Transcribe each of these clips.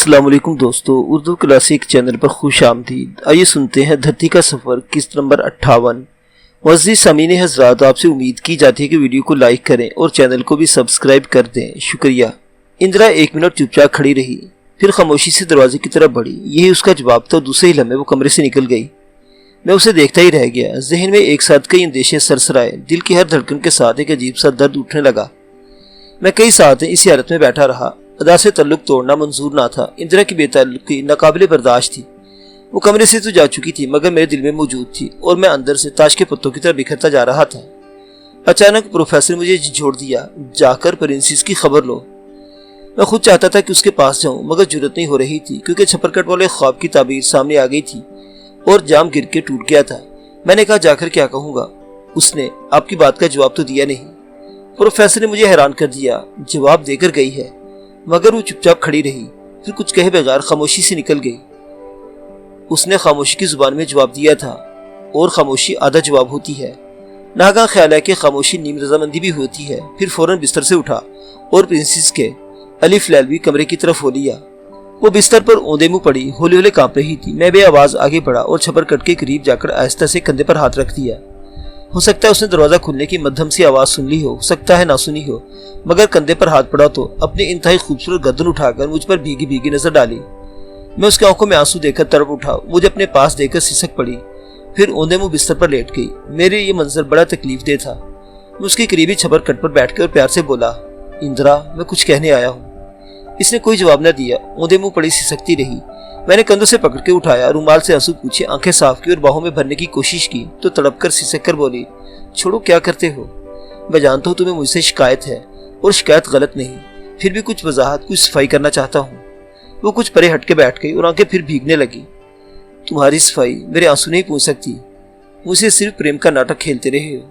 अस्सलाम वालेकुम दोस्तों, उर्दू क्लासिक चैनल पर खुश आमदीद। आइए सुनते हैं धरती का सफ़र किस्त नंबर 58। मुअज़्ज़िज़ सामीन हज़रात, आपसे उम्मीद की जाती है कि वीडियो को लाइक करें और चैनल को भी सब्सक्राइब कर दें। शुक्रिया। इंदिरा 1 मिनट चुपचाप खड़ी रही, फिर खामोशी से दरवाजे की तरफ बढ़ी। यही उसका जवाब था। दूसरे ही लम्हे वो कमरे से निकल गई। मैं उसे देखता ही रह गया। जहन में एक साथ कई अंदेशे सरसराए। दिल की हर धड़कन के साथ एक अजीब सा दर्द उठने लगा। मैं कई साथ इसी हालत में बैठा रहा। अदा से तल्लुक तोड़ना मंजूर ना था। इंदिरा की बेताल्लुकी नाकाबिले बर्दाश्त थी। वो कमरे से तो जा चुकी थी, मगर मेरे दिल में मौजूद थी और मैं अंदर से ताश के पत्तों की तरह बिखरता जा रहा था। अचानक प्रोफेसर मुझे झिझोड़ दिया, जाकर प्रिंसेस की खबर लो। मैं खुद चाहता था कि उसके पास जाऊं, मगर जरूरत नहीं हो रही थी, क्योंकि छपरकट वाले ख्वाब की ताबीर सामने आ गई थी और जाम गिर के टूट गया था। मैंने कहा, जाकर क्या कहूंगा? उसने आपकी बात का जवाब तो दिया नहीं। प्रोफेसर ने मुझे हैरान कर दिया। जवाब देकर गई है, मगर वो चुपचाप खड़ी रही, फिर कुछ कहे बगैर खामोशी से निकल गई। उसने खामोशी की जुबान में जवाब दिया था, और खामोशी आधा जवाब होती है। नागा ख्याल है कि खामोशी नीम रजामंदी भी होती है। फिर फौरन बिस्तर से उठा और प्रिंसेस के अलिफ लैलवी कमरे की तरफ हो लिया। वो बिस्तर पर औंधे मुंह पड़ी, होले होले कांप रही थी। मैं बेआवाज आगे बढ़ा और छपरकट के करीब जाकर आहिस्ता से कंधे पर हाथ रख दिया। हो सकता है उसने दरवाजा खुलने की मध्यम सी आवाज सुन ली हो सकता है ना सुनी हो, मगर कंधे पर हाथ पड़ा तो अपनी इंतहाई खूबसूरत गर्दन उठाकर मुझ पर भीगी भीगी नजर डाली। मैं उसकी आंखों में आंसू देखकर तड़प उठा। मुझे अपने पास देखकर सिसक पड़ी, फिर औंधे मुंह बिस्तर पर लेट गई। मेरे ये मंजर बड़ा तकलीफ दे था। मैं उसके करीबी छपरकट पर बैठकर प्यार से बोला, इंदिरा, मैं कुछ कहने आया हूँ। इसने कोई जवाब न दिया, औंधे मुंह पड़ी सिसकती रही। मैंने कंधों से पकड़ के उठाया, रुमाल से आंसू पूछे, आंखें साफ की और बाहों में भरने की कोशिश की, तो तड़प कर सिसक कर बोली, छोड़ो, क्या करते हो? मैं जानता हूँ तुम्हें मुझसे शिकायत है, और शिकायत गलत नहीं, फिर भी कुछ वजाहत, कुछ सफाई करना चाहता हूँ। वो कुछ परे हट के बैठ गई और आंखें फिर भीगने लगी। तुम्हारी सफाई मेरे आंसू नहीं पूछ सकती। मुझसे सिर्फ प्रेम का नाटक खेलते रहे हो।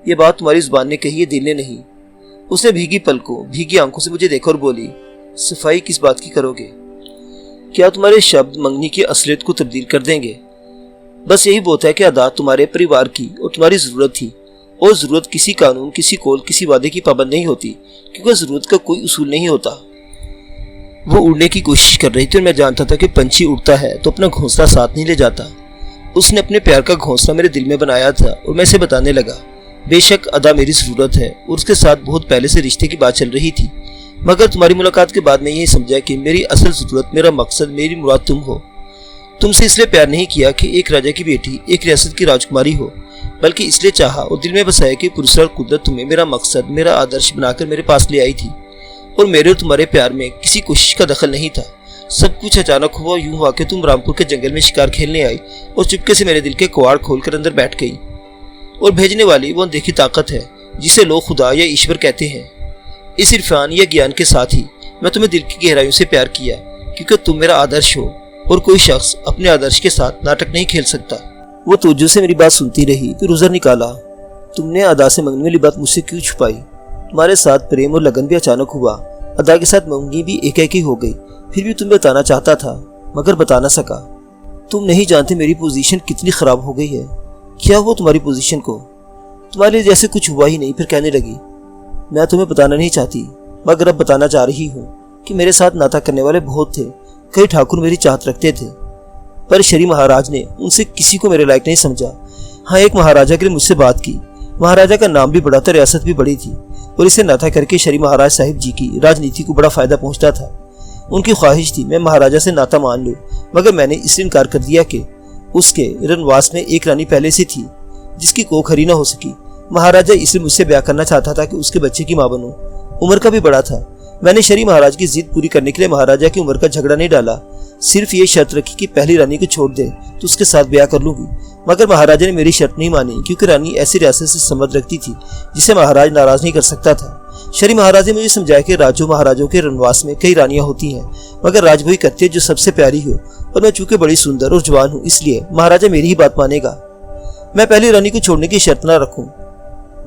ये बात तुम्हारी जुबान ने कही है, दिल ने नहीं। उसने भीगी पलकों, भीगी आंखों से मुझे देखा और बोली, सफाई किस बात की करोगे? क्या तुम्हारे शब्द मंगनी की असलियत को तब्दील कर देंगे? बस यही बहुत है कि अदा तुम्हारे परिवार की और तुम्हारी जरूरत थी, और जरूरत किसी कानून, किसी कौल, किसी वादे की पाबंद नहीं होती, क्योंकि जरूरत का कोई उसूल नहीं होता। वो उड़ने की कोशिश कर रही थी और मैं जानता था कि पंछी उड़ता है तो अपना घोंसला साथ नहीं ले जाता। उसने अपने प्यार का घोंसला मेरे दिल में बनाया था और मैं इसे बताने लगा। बेशक अदा मेरी जरूरत है और उसके साथ बहुत पहले से रिश्ते की बात चल रही थी, मगर तुम्हारी मुलाकात के बाद मैं यही समझा कि मेरी असल जरूरत, मेरा मकसद, मेरी मुराद तुम हो। तुमसे इसलिए प्यार नहीं किया कि एक राजा की बेटी, एक रियासत की राजकुमारी हो, बल्कि इसलिए चाहा और दिल में बसाया कि पुरस्कार कुदरत तुम्हें मेरा मकसद, मेरा आदर्श बनाकर मेरे पास ले आई थी, और मेरे और तुम्हारे प्यार में किसी कोशिश का दखल नहीं था। सब कुछ अचानक हुआ। यूं हुआ कि तुम रामपुर के जंगल में शिकार खेलने आई और चुपके से मेरे दिल के कवाड़ खोलकर अंदर बैठ गई। और भेजने वाली वो अनदेखी ताकत है जिसे लोग खुदा या ईश्वर कहते हैं। इस इरफान या ज्ञान के साथ ही मैं तुम्हें दिल की गहराइयों से प्यार किया, क्योंकि तुम मेरा आदर्श हो और कोई शख्स अपने आदर्श के साथ नाटक नहीं खेल सकता। वो तवज्जो से मेरी बात सुनती रही, फिर उज़र निकाला, तुमने अदा से मंगने वाली बात मुझसे क्यों छुपाई? तुम्हारे साथ प्रेम और लगन भी अचानक हुआ। अदा के साथ मंगनी भी एक ही हो गई। फिर भी तुम्हें बताना चाहता था, मगर बता ना सका। तुम नहीं जानते मेरी पोजीशन कितनी खराब हो गई है। क्या हुआ तुम्हारी पोजीशन को? तुम्हारे जैसे कुछ हुआ ही नहीं। फिर कहने लगी, मैं तुम्हें बताना नहीं चाहती, मगर अब बताना चाह रही हूँ कि मेरे साथ नाता करने वाले बहुत थे। कई ठाकुर मेरी चाहत रखते थे, पर शरी महाराज ने उनसे किसी को मेरे लायक नहीं समझा। हाँ, एक महाराजा के लिए मुझसे बात की। महाराजा का नाम भी बड़ा था, रियासत भी बड़ी थी, और इसे नाता करके शरी महाराज साहिब जी की राजनीति को बड़ा फायदा पहुंचता था। उनकी ख्वाहिश थी मैं महाराजा से नाता मान लूं, मगर मैंने इसलिए इनकार कर दिया कि उसके रनवास में एक रानी पहले से थी जिसकी कोख हरी न हो सकी। महाराजा इसलिए मुझसे ब्याह करना चाहता था कि उसके बच्चे की मां बनूं। उम्र का भी बड़ा था। मैंने शरी महाराज की जिद पूरी करने के लिए महाराजा की उम्र का झगड़ा नहीं डाला, सिर्फ ये शर्त रखी कि पहली रानी को छोड़ दे तो उसके साथ ब्याह कर लूंगी। मगर महाराजा ने मेरी शर्त नहीं मानी, क्योंकि रानी ऐसी रियासत से संबंध रखती थी जिसे महाराज नाराज नहीं कर सकता था। शरी महाराज ने मुझे समझाया कि राजों महाराजों के रनवास में कई रानियां होती हैं, मगर राज वही करती है जो सबसे प्यारी हो, और मैं चूंकि बड़ी सुंदर और जवान हूँ, इसलिए महाराजा मेरी ही बात मानेगा। मैं पहली रानी को छोड़ने की शर्त न रखूं।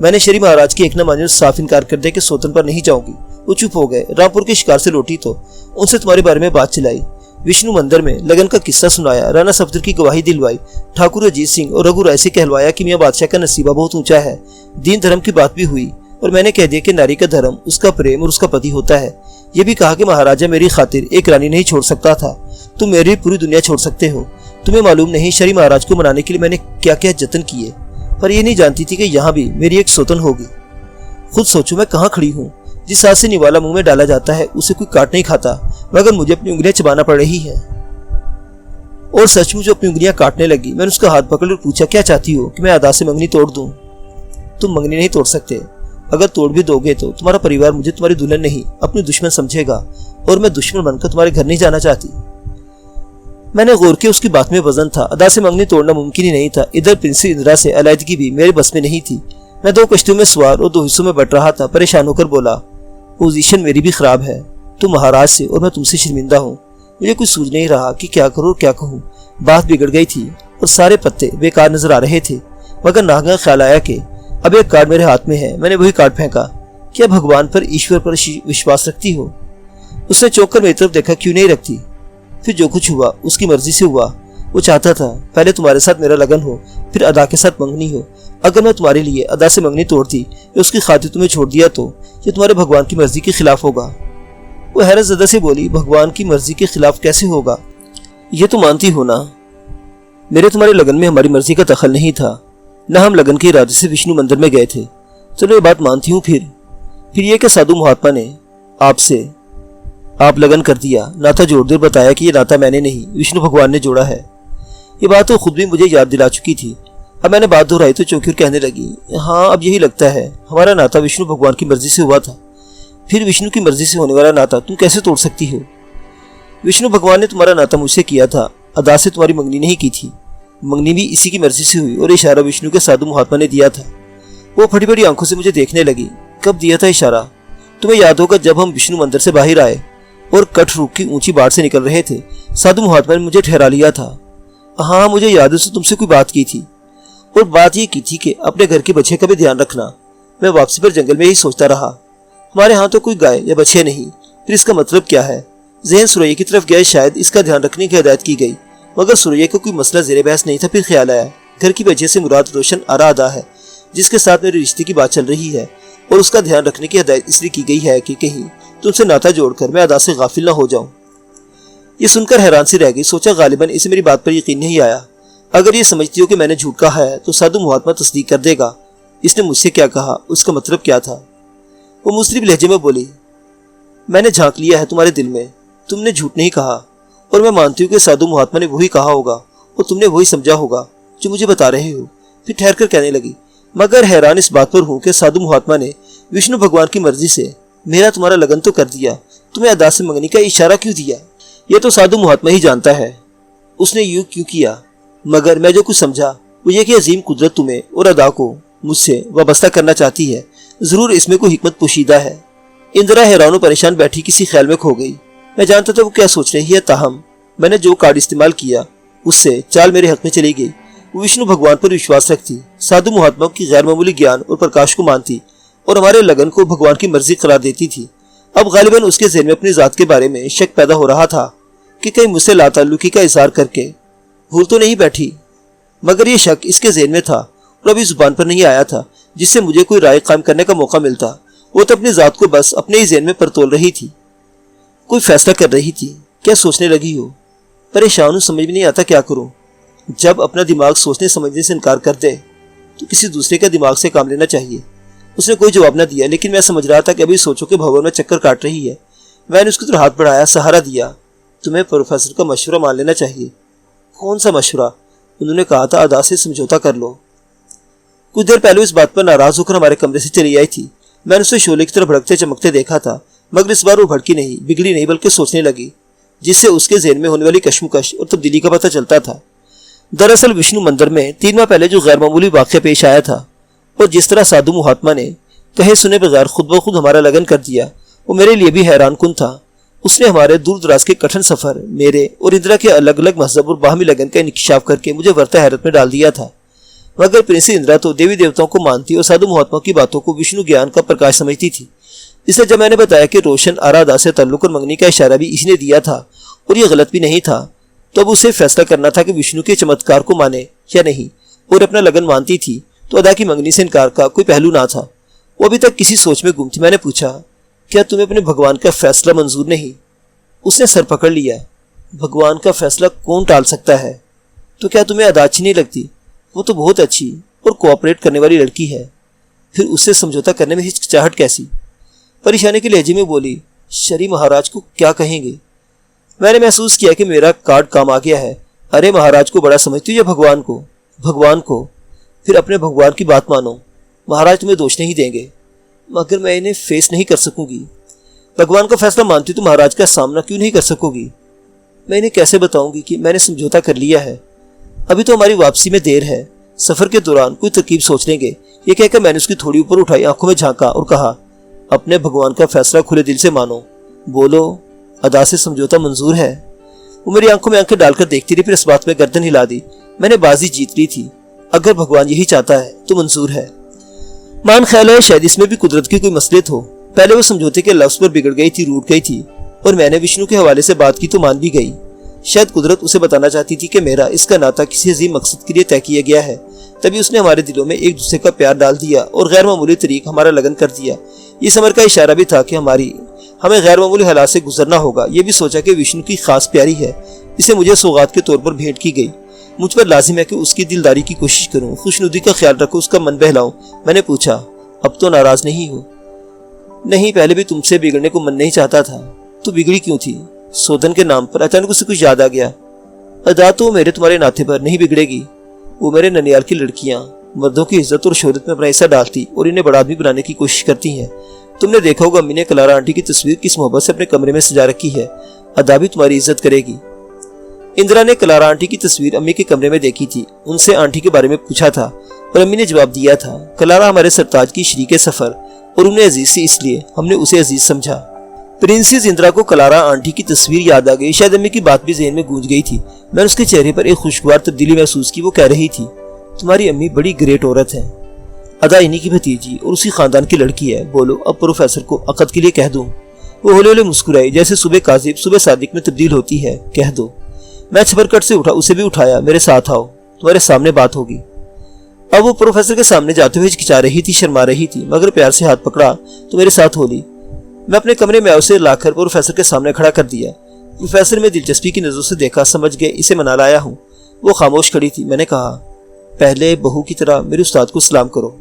मैंने शरी महाराज की एक न माने साफ इनकार कर दिया कि सोतन पर नहीं जाऊंगी। वो चुप हो गए। रामपुर के शिकार से लौटी तो उनसे तुम्हारे बारे में बात चलाई। विष्णु मंदिर में लगन का किस्सा सुनाया, राणा सफदर की गवाही दिलवाई, ठाकुर अजीत सिंह और रघु राय से कहलवाया कि मियां बादशाह का नसीबा बहुत ऊंचा है। दीन धर्म की बात भी हुई। और मैंने कह दिया कि नारी का धर्म उसका प्रेम और उसका पति होता है। ये भी कहा कि महाराजा मेरी खातिर एक रानी नहीं छोड़ सकता था, तुम मेरी पूरी दुनिया छोड़ सकते हो। तुम्हें मालूम नहीं शरी महाराज को मनाने के लिए मैंने क्या क्या जतन किए, पर ये नहीं जानती थी कि यहाँ भी मेरी एक सौतन होगी। खुद सोचो मैं कहाँ खड़ी हूँ। जिस हाथ से निवाला मुंह में डाला जाता है उसे कोई काट नहीं खाता, मगर मुझे अपनी उंगलियां चबाना पड़ रही है। और सचमुच अपनी उंगलियां काटने लगी। मैंने उसका हाथ पकड़ और पूछा, क्या चाहती हो कि मैं अदा से मंगनी तोड़ दूं? तुम मंगनी नहीं तोड़ सकते। अगर तोड़ भी दोगे तो तुम्हारा परिवार मुझे तुम्हारी दुल्हन नहीं अपनी दुश्मन समझेगा, और मैं दुश्मन बनकर तुम्हारे घर नहीं जाना चाहती। मैंने गौर किया, उसकी बात में वजन था। अदा से मंगनी तोड़ना मुमकिन ही नहीं था। इधर प्रिंसेस इंदिरा से अलैदगी भी मेरे बस में नहीं थी। मैं 2 कश्तियों में सवार और 2 हिस्सों में बट रहा था। परेशान होकर बोला, पोजीशन मेरी भी खराब है, तुम महाराज से और मैं तुमसे शर्मिंदा हूँ। मुझे कुछ सूझ नहीं रहा कि क्या करूँ और क्या कहूँ। बात बिगड़ गई थी और सारे पत्ते बेकार नजर आ रहे थे, मगर नागहा ख्याल आया कि अब एक कार्ड मेरे हाथ में है। मैंने वही कार्ड फेंका। क्या भगवान पर, ईश्वर पर विश्वास रखती हो? उसने चौंक कर मेरी तरफ देखा। क्यों नहीं रखती? फिर जो कुछ हुआ उसकी मर्जी से हुआ। वो चाहता था पहले तुम्हारे साथ मेरा लगन हो, फिर अदा के साथ मंगनी हो। अगर मैं तुम्हारे लिए अदा से मंगनी तोड़ती या उसकी खातिर तुम्हें छोड़ दिया तो ये तुम्हारे भगवान की मर्जी के खिलाफ होगा। वो हैरत ज़दा से बोली, भगवान की मर्जी के खिलाफ कैसे होगा? ये तो मानती हो ना, मेरे तुम्हारे लगन में हमारी मर्जी का दखल नहीं था, न हम लगन के इरादे से विष्णु मंदिर में गए थे। चलो ये बात मानती हूँ। फिर ये कि साधु महात्मा ने आपसे आप लगन कर दिया, नाता जोड़ दिया और बताया कि ये नाता मैंने नहीं विष्णु भगवान ने जोड़ा है। ये बात तो खुद भी मुझे याद दिला चुकी थी। अब मैंने बात दोहराई तो चौंकी और कहने लगी, हाँ अब यही लगता है हमारा नाता विष्णु भगवान की मर्जी से हुआ था। फिर विष्णु की मर्जी से होने वाला नाता तुम कैसे तोड़ सकती हो? विष्णु भगवान ने तुम्हारा नाता मुझसे किया था, अदा से तुम्हारी मंगनी नहीं की थी। मंगनी भी इसी की मर्जी से हुई और इशारा विष्णु के साधु महात्मा ने दिया था। वो फटी फटी आंखों से मुझे देखने लगी। कब दिया था इशारा? तुम्हें याद होगा जब हम विष्णु मंदिर से बाहर आए और कट रूप की ऊंची बाढ़ से निकल रहे थे, साधु महात्मा ने मुझे ठहरा लिया था। हाँ मुझे याद है, उसने तुमसे कोई बात की थी और बात ये की थी कि अपने घर के बच्चे का भी ध्यान रखना। मैं वापसी पर जंगल में ही सोचता रहा, हमारे यहाँ तो कोई गाय या बच्चे नहीं, फिर इसका मतलब क्या है? जहन सुरैया की तरफ गया, शायद इसका ध्यान रखने की हिदायत की गई, मगर सुरैया को कोई मसला ज़ेरे बहस नहीं था। फिर ख्याल आया घर की बच्चे से मुराद रोशन आरा अदा है, जिसके साथ मेरे रिश्ते की बात चल रही है, और उसका ध्यान रखने की हिदायत इसलिए की गई है कि कहीं तुमसे नाता जोड़कर मैं अदा से गाफिल न हो जाऊं। ये सुनकर हैरान सी रह गई। सोचा गालिबन इसे मेरी बात पर यकीन नहीं आया। अगर ये समझती हो कि मैंने झूठ कहा है तो साधु महात्मा तस्दीक कर देगा। इसने मुझसे क्या कहा, उसका मतलब क्या था? वो मुस्लिम लहजे में बोली, मैंने झांक लिया है तुम्हारे दिल में, तुमने झूठ नहीं कहा, और मैं मानती हूँ कि साधु महात्मा ने वही कहा होगा और तुमने वही समझा होगा जो मुझे बता रहे हो। फिर ठहर कर कहने लगी, मगर हैरान इस बात पर हूँ कि साधु महात्मा ने विष्णु भगवान की मर्जी से मेरा तुम्हारा लगन तो कर दिया, तुम्हें अदा से मंगनी का इशारा क्यों दिया? ये तो साधु महात्मा ही जानता है उसने यूं क्यों किया, मगर मैं जो कुछ समझा वो ये कि अजीम कुदरत तुम्हें और अदा को मुझसे वाबस्ता करना चाहती है। जरूर इसमें कोई हिकमत पोशीदा है। इंदिरा हैरान और परेशान बैठी किसी ख्याल में खो गई। मैं जानता था वो क्या सोच रही है, ताहम मैंने जो कार्ड इस्तेमाल किया उससे चाल मेरे हक में चली गई। वो विष्णु भगवान पर विश्वास रखती, साधु महात्मा की गैर मामूली ज्ञान और प्रकाश को मानती और हमारे लगन को भगवान की मर्जी करार देती थी। अब गालिबन उसके ज़हन में अपनी जात के बारे में शक पैदा हो रहा था कि कहीं मुझसे लाताल्लुकी का इजहार करके भूल तो नहीं बैठी, मगर ये शक इसके ज़हन में था और अभी जुबान पर नहीं आया था जिससे मुझे कोई राय कायम करने का मौका मिलता। वो तो अपनी जात को बस अपने ही ज़हन में परतोल रही थी, कोई फैसला कर रही थी। क्या सोचने लगी हो? परेशान हूँ, समझ में नहीं आता क्या करूँ। जब अपना दिमाग सोचने समझने से इनकार कर दे तो किसी दूसरे के दिमाग से काम लेना चाहिए। उसने कोई जवाब न दिया, लेकिन मैं समझ रहा था कि अभी सोचो के भवन में चक्कर काट रही है। मैंने उसकी तरफ हाथ बढ़ाया, सहारा दिया। तुम्हें प्रोफेसर का मशवरा मान लेना चाहिए। कौन सा मशवरा? उन्होंने कहा था अदा से समझौता कर लो। कुछ देर पहले इस बात पर नाराज होकर हमारे कमरे से चली आई थी। मैंने उसे शोले की तरफ भड़कते चमकते देखा था, मगर इस बार वो भड़की नहीं, बिगड़ी नहीं, बल्कि सोचने लगी, जिससे उसके ज़हन में होने वाली कश्मकश और तब्दीली का पता चलता था। दरअसल विष्णु मंदिर में 3 माह पहले जो गैर मामूली वाक़या पेश आया था और जिस तरह साधु महात्मा ने कहे सुने बगैर खुद ब खुद हमारा लगन कर दिया, वो मेरे लिए भी हैरान कुन था। उसने हमारे दूर दराज के कठिन सफ़र, मेरे और इंदिरा के अलग अलग मजहब और बाहमी लगन का इंकशाफ करके मुझे वर्ता हैरत में डाल दिया था। मगर प्रिंसेस इंदिरा तो देवी देवताओं को मानती और साधु महात्मा की बातों को विष्णु ज्ञान का प्रकाश समझती थी। इसलिए जब मैंने बताया कि रोशन आराधा से ताल्लुक और मंगनी का इशारा भी इसी ने दिया था और ये गलत भी नहीं था, तो अब उसे फैसला करना था कि विष्णु के चमत्कार को माने या नहीं। और अपना लगन मानती थी तो अदा की मंगनी से इनकार का कोई पहलू ना था। वो अभी तक किसी सोच में गुम थी। मैंने पूछा, क्या तुम्हें अपने भगवान का फैसला मंजूर नहीं? उसने सर पकड़ लिया। भगवान का फैसला कौन टाल सकता है? तो क्या तुम्हें अदा अच्छी नहीं लगती? वो तो बहुत अच्छी और कोऑपरेट करने वाली लड़की है, फिर उससे समझौता करने में हिचकिचाहट कैसी? परेशानी के लहजे में बोली, शरी महाराज को क्या कहेंगे? मैंने महसूस किया कि मेरा कार्ड काम आ गया है। अरे महाराज को बड़ा समझती हो या भगवान को? भगवान को। फिर अपने भगवान की बात मानो, महाराज तुम्हें दोष नहीं देंगे। मगर मैं इन्हें फेस नहीं कर सकूंगी। भगवान का फैसला मानती तो महाराज का सामना क्यों नहीं कर सकोगी? मैं इन्हें कैसे बताऊंगी कि मैंने समझौता कर लिया है? अभी तो हमारी वापसी में देर है, सफर के दौरान कोई तरकीब सोच लेंगे। ये कहकर मैंने उसकी थोड़ी ऊपर उठाई, आंखों में झांका और कहा, अपने भगवान का फैसला खुले दिल से मानो। बोलो, अदा से समझौता मंजूर है? वो मेरी आंखों में आंखें डालकर देखती रही, फिर इस बात में गर्दन हिला दी। मैंने बाजी जीत ली थी। अगर भगवान यही चाहता है तो मंजूर है। मान ख्याल है शायद इसमें भी कुदरत की कोई मसलियत हो। पहले वो समझौते के लफ्ज पर बिगड़ गई थी, रूठ गई थी, और मैंने विष्णु के हवाले से बात की तो मान भी गई। शायद कुदरत उसे बताना चाहती थी कि मेरा इसका नाता किसी अजीम मकसद के लिए तय किया गया है। तभी उसने हमारे दिलों में एक दूसरे का प्यार डाल दिया और गैर मामूली तरीक हमारा लगन कर दिया। ये समर का इशारा भी था कि हमें गैर मामूली हालात से गुजरना होगा। ये भी सोचा कि विष्णु की खास प्यारी है, इसे मुझे सौगात के तौर पर भेंट की गई। मुझ पर लाजिम है कि उसकी दिलदारी की कोशिश करूं, खुशनुदी का ख्याल रखूं, उसका मन बहलाऊं। मैंने पूछा, अब तो नाराज नहीं हो? नहीं, पहले भी तुमसे बिगड़ने को मन नहीं चाहता था। तो बिगड़ी क्यों थी? सौदन के नाम पर अचानक उसे कुछ याद आ गया। अदा तो मेरे तुम्हारे नाते पर नहीं बिगड़ेगी। वो मेरे ननियाल की लड़कियां मर्दों की इज्जत और शोहरत में अपना हिस्सा डालती और इन्हें बड़ा आदमी बनाने की कोशिश करती हैं। तुमने देखा होगा अम्मी ने क्लारा आंटी की तस्वीर किस मोहब्बत से अपने कमरे में सजा रखी है। अदा भी तुम्हारी इज्जत करेगी। इंदिरा ने क्लारा आंटी की तस्वीर अम्मी के कमरे में देखी थी। उनसे आंटी के बारे में पूछा था और अम्मी ने जवाब दिया था, क्लारा हमारे सरताज की शरीके सफर और उन्हें अजीज से, इसलिए हमने उसे अजीज समझा। प्रिंसेस इंदिरा को क्लारा आंटी की तस्वीर याद आ गई। शायद अम्मी की बात भी ज़हन में गूंज गई थी। मैंने उसके चेहरे पर एक खुशगवार तब्दीली महसूस की। वो कह रही थी, तुम्हारी अम्मी बड़ी ग्रेट औरत है। अदा इन्हीं की भतीजी और उसी खानदान की लड़की है। बोलो, अब प्रोफेसर को अकद के लिए कह दूं? वो होले होले मुस्कुराई, जैसे सुबह काजिब सुबह सादिक में तब्दील होती है। कह दो। मैं छबरकट से उठा, उसे भी उठाया। मेरे साथ आओ, तुम्हारे सामने बात होगी। अब वो प्रोफेसर के सामने जाते हुए हिचकिचा रही थी, शर्मा रही थी, मगर प्यार से हाथ पकड़ा तो मेरे साथ होली। मैं अपने कमरे में उसे लाकर प्रोफेसर के सामने खड़ा कर दिया। प्रोफेसर में दिलचस्पी की नजरों से देखा, समझ गए इसे मना लाया हूँ। वो खामोश खड़ी थी। मैंने कहा, पहले बहू की तरह मेरे उस्ताद को सलाम करो।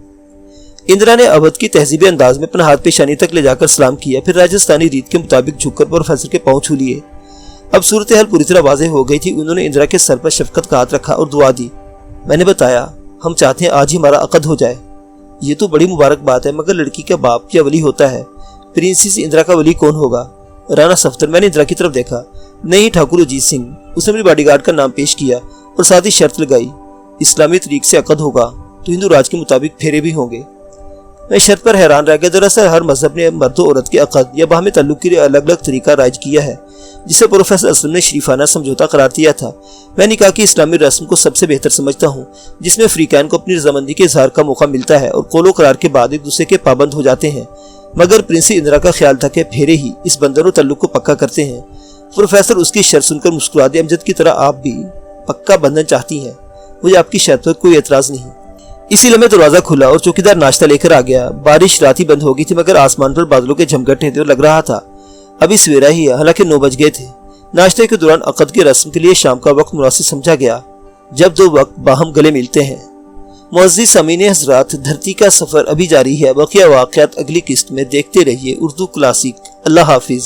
इंदिरा ने अवध की तहजीबी अंदाज में अपना हाथ पेशानी तक ले जाकर सलाम किया, फिर राजस्थानी रीत के मुताबिक झुककर प्रोफेसर के पांव छू लिए। अब सूरत हाल पूरी तरह वाज़ेह हो गई थी। उन्होंने इंदिरा के सर पर शफकत का हाथ रखा और दुआ दी। मैंने बताया, हम चाहते हैं आज ही हमारा अकद हो जाए। ये तो बड़ी मुबारक बात है, मगर लड़की का बाप या वली होता है। प्रिंसेस इंदिरा का वली कौन होगा? राणा सफ्तर। मैंने इंदिरा की तरफ देखा। नहीं, ठाकुर अजीत सिंह। उसने मेरे बॉडीगार्ड का नाम पेश किया और साथ ही शर्त लगाई, इस्लामी तरीक से अकद होगा तो हिंदू राज के मुताबिक फेरे भी होंगे। मैं शर्त पर हैरान रह गया। दरअसल हर मजहब ने मर्द औरत के अकद या बाहमी ताल्लुक के लिए अलग अलग तरीका राइज किया है, जिसे प्रोफेसर असलम ने शरीफाना समझौता करार दिया था। मैंने कहा कि इस्लामी रस्म को सबसे बेहतर समझता हूँ, जिसमें अफ्रीकैन को अपनी रजामंदी के इजहार का मौका मिलता है और कौलो करार के बाद एक दूसरे के पाबंद हो जाते हैं। मगर प्रिंसेस इंदिरा का ख्याल था कि फेरे ही इस बंधन और ताल्लुक को पक्का करते हैं। प्रोफेसर उसकी शर्त सुनकर मुस्कुरा दिया। अमजद की तरह आप भी पक्का बंधन चाहती हैं? मुझे आपकी शर्त पर कोई एतराज नहीं। इसी लम्हे दरवाजा खुला और चौकीदार नाश्ता लेकर आ गया। बारिश रात ही बंद हो गई थी, मगर आसमान पर बादलों के झमघटे थे और लग रहा था अभी सवेरा ही है। हालांकि 9 बज गए थे। नाश्ते के दौरान अकद की रस्म के लिए शाम का वक्त मुनासिब समझा गया, जब दो वक्त बाहम गले मिलते हैं। मुअज़्ज़िज़ सामीन हज़रात, धरती का सफर अभी जारी है। बकिया वाक़यात अगली किस्त में देखते रहिए उर्दू क्लासिक। अल्लाह हाफिज।